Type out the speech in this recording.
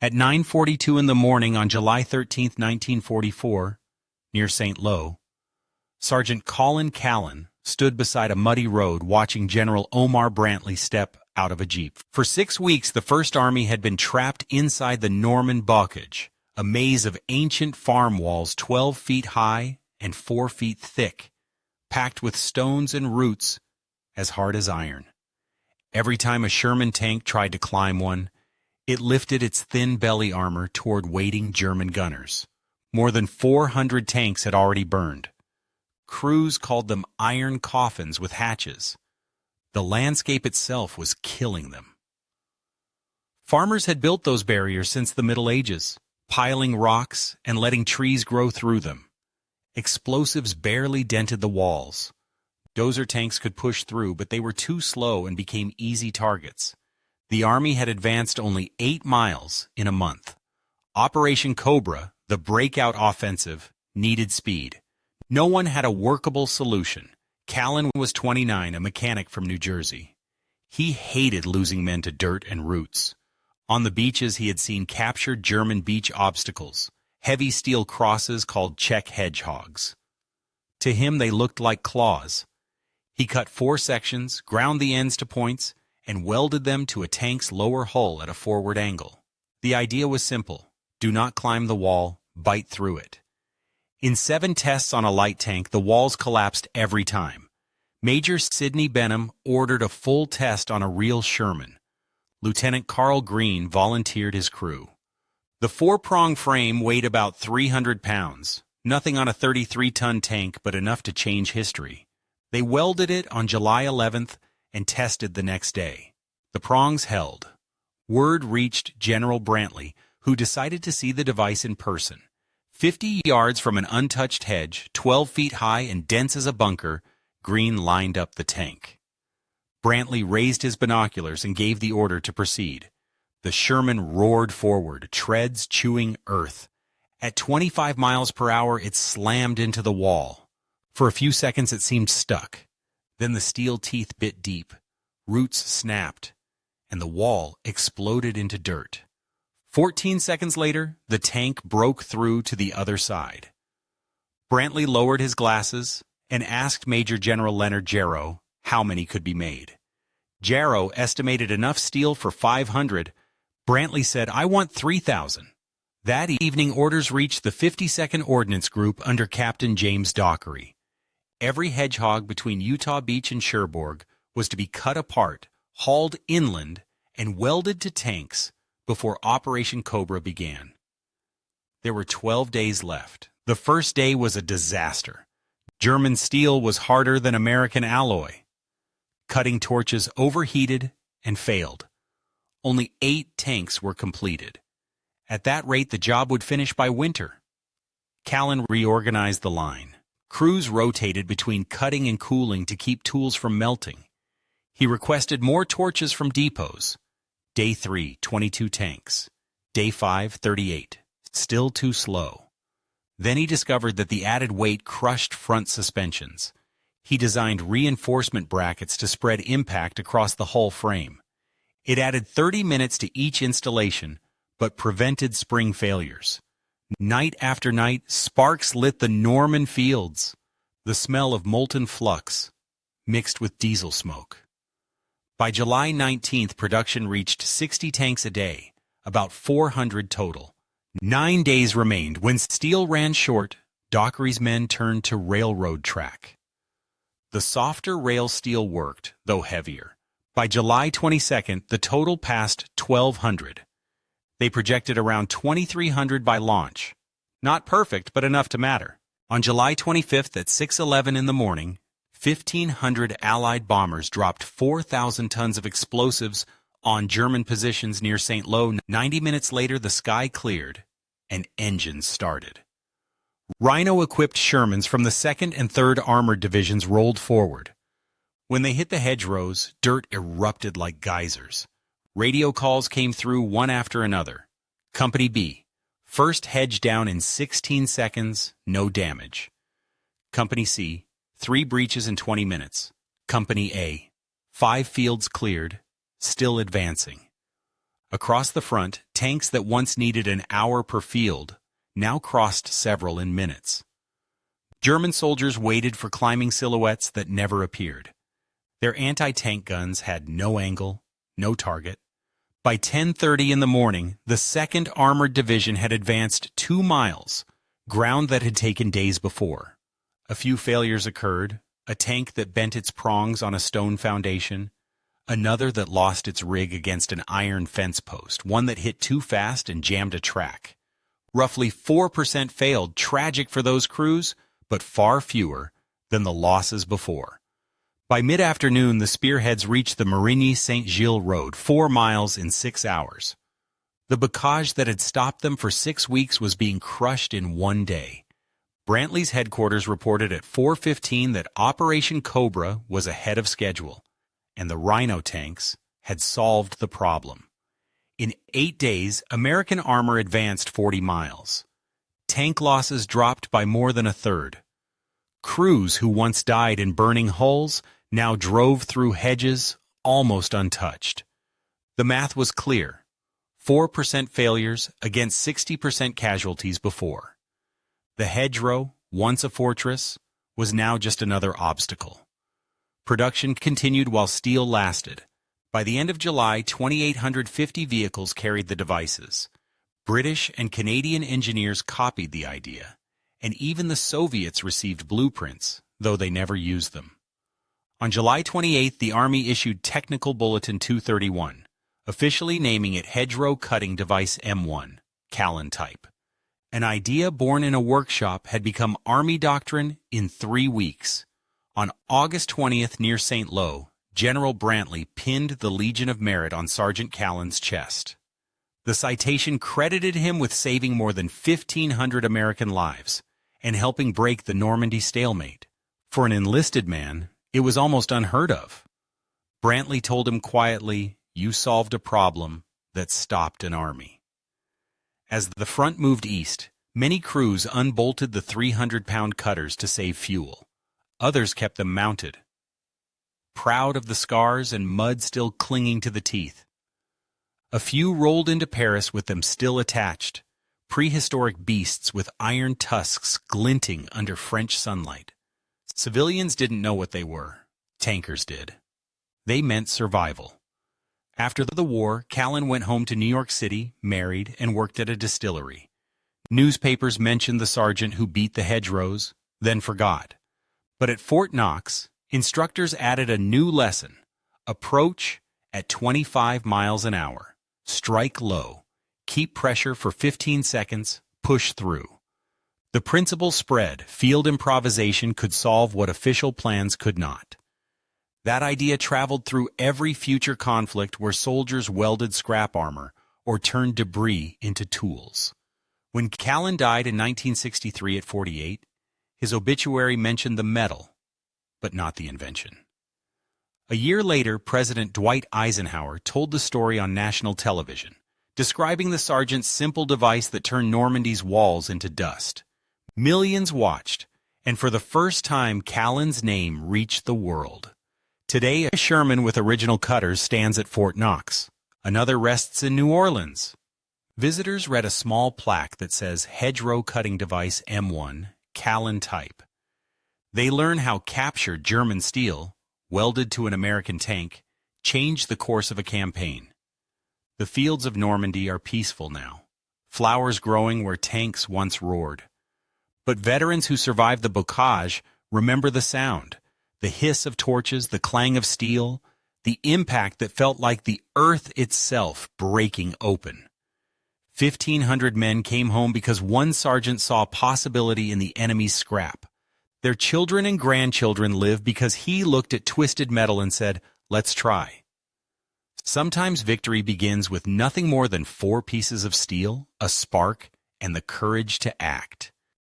At 9:42 in the morning on July 13, 1944, near St. Lo, Sergeant Colin Callan stood beside a muddy road watching General Omar Brantley step out of a jeep. For 6 weeks, the First Army had been trapped inside the Norman Bocage, a maze of ancient farm walls 12 feet high and 4 feet thick, packed with stones and roots as hard as iron. Every time a Sherman tank tried to climb one, it lifted its thin belly armor toward waiting German gunners. More than 400 tanks had already burned. Crews called them iron coffins with hatches. The landscape itself was killing them. Farmers had built those barriers since the Middle Ages, piling rocks and letting trees grow through them. Explosives barely dented the walls. Dozer tanks could push through, but they were too slow and became easy targets. The Army had advanced only 8 miles in a month. Operation Cobra, the breakout offensive, needed speed. No one had a workable solution. Callan was 29, a mechanic from New Jersey. He hated losing men to dirt and roots. On the beaches, he had seen captured German beach obstacles, heavy steel crosses called Czech hedgehogs. To him, they looked like claws. He cut 4 sections, ground the ends to points, and welded them to a tank's lower hull at a forward angle. The idea was simple. Do not climb the wall, bite through it. In 7 tests on a light tank, the walls collapsed every time. Major Sidney Benham ordered a full test on a real Sherman. Lieutenant Carl Green volunteered his crew. The 4-prong frame weighed about 300 pounds, nothing on a 33-ton tank but enough to change history. They welded it on July 11th and tested the next day. The prongs held. Word reached General Brantley, who decided to see the device in person. 50 yards from an untouched hedge, 12 feet high and dense as a bunker, Green lined up the tank. Brantley raised his binoculars and gave the order to proceed. The Sherman roared forward, treads chewing earth. At 25 miles per hour, it slammed into the wall. For a few seconds, it seemed stuck. Then the steel teeth bit deep, roots snapped, and the wall exploded into dirt. 14 seconds later, the tank broke through to the other side. Brantley lowered his glasses and asked Major General Leonard Jarrow how many could be made. Jarrow estimated enough steel for 500. Brantley said, "I want 3,000. That evening, orders reached the 52nd Ordnance Group under Captain James Dockery. Every hedgehog between Utah Beach and Cherbourg was to be cut apart, hauled inland, and welded to tanks before Operation Cobra began. There were 12 days left. The first day was a disaster. German steel was harder than American alloy. Cutting torches overheated and failed. Only 8 tanks were completed. At that rate, the job would finish by winter. Callan reorganized the line. Crews rotated between cutting and cooling to keep tools from melting. He requested more torches from depots. Day 3, 22 tanks. Day 5, 38. Still too slow. Then he discovered that the added weight crushed front suspensions. He designed reinforcement brackets to spread impact across the hull frame. It added 30 minutes to each installation, but prevented spring failures. Night after night, sparks lit the Norman fields. The smell of molten flux mixed with diesel smoke. By July 19th, production reached 60 tanks a day, about 400 total. 9 days remained. When steel ran short, Dockery's men turned to railroad track. The softer rail steel worked, though heavier. By July 22nd, the total passed 1,200. They projected around 2,300 by launch. Not perfect, but enough to matter. On July 25th at 6:11 in the morning, 1,500 Allied bombers dropped 4,000 tons of explosives on German positions near St. Lo. 90 minutes later, the sky cleared and engines started. Rhino-equipped Shermans from the 2nd and 3rd Armored Divisions rolled forward. When they hit the hedgerows, dirt erupted like geysers. Radio calls came through one after another. Company B, first hedge down in 16 seconds, no damage. Company C, 3 breaches in 20 minutes. Company A, 5 fields cleared, still advancing. Across the front, tanks that once needed an hour per field now crossed several in minutes. German soldiers waited for climbing silhouettes that never appeared. Their anti-tank guns had no angle, no target. By 10:30 in the morning, the 2nd Armored Division had advanced 2 miles, ground that had taken days before. A few failures occurred, a tank that bent its prongs on a stone foundation, another that lost its rig against an iron fence post, one that hit too fast and jammed a track. Roughly 4% failed, tragic for those crews, but far fewer than the losses before. By mid-afternoon, the spearheads reached the Marigny-Saint-Gilles road, 4 miles in 6 hours. The bocage that had stopped them for 6 weeks was being crushed in 1 day. Brantley's headquarters reported at 4:15 that Operation Cobra was ahead of schedule, and the Rhino tanks had solved the problem. In 8 days, American armor advanced 40 miles. Tank losses dropped by more than a third. Crews who once died in burning hulls now drove through hedges almost untouched. The math was clear: 4% failures against 60% casualties before. The hedgerow, once a fortress, was now just another obstacle. Production continued while steel lasted. By the end of July, 2,850 vehicles carried the devices. British and Canadian engineers copied the idea, and even the Soviets received blueprints, though they never used them. On July 28, the Army issued Technical Bulletin 231, officially naming it Hedgerow Cutting Device M1, Callan type. An idea born in a workshop had become Army doctrine in 3 weeks. On August 20th, near St. Lo, General Brantley pinned the Legion of Merit on Sergeant Callan's chest. The citation credited him with saving more than 1,500 American lives and helping break the Normandy stalemate. For an enlisted man, it was almost unheard of. Brantley told him quietly, "You solved a problem that stopped an army." As the front moved east, many crews unbolted the 300-pound cutters to save fuel. Others kept them mounted, proud of the scars and mud still clinging to the teeth. A few rolled into Paris with them still attached, prehistoric beasts with iron tusks glinting under French sunlight. Civilians didn't know what they were. Tankers did. They meant survival. After the war, Callan went home to New York City, married, and worked at a distillery. Newspapers mentioned the sergeant who beat the hedgerows, then forgot. But at Fort Knox, instructors added a new lesson: approach at 25 miles an hour, strike low, keep pressure for 15 seconds, push through. The principle spread: field improvisation could solve what official plans could not. That idea traveled through every future conflict where soldiers welded scrap armor or turned debris into tools. When Callan died in 1963 at 48, his obituary mentioned the metal, but not the invention. A year later, President Dwight Eisenhower told the story on national television, describing the sergeant's simple device that turned Normandy's walls into dust. Millions watched, and for the first time, Callan's name reached the world. Today, a Sherman with original cutters stands at Fort Knox. Another rests in New Orleans. Visitors read a small plaque that says Hedgerow Cutting Device M1, Callan type. They learn how captured German steel, welded to an American tank, changed the course of a campaign. The fields of Normandy are peaceful now, flowers growing where tanks once roared. But veterans who survived the bocage remember the sound, the hiss of torches, the clang of steel, the impact that felt like the earth itself breaking open. 1,500 men came home because one sergeant saw possibility in the enemy's scrap. Their children and grandchildren live because he looked at twisted metal and said, "Let's try." Sometimes victory begins with nothing more than 4 pieces of steel, a spark, and the courage to act.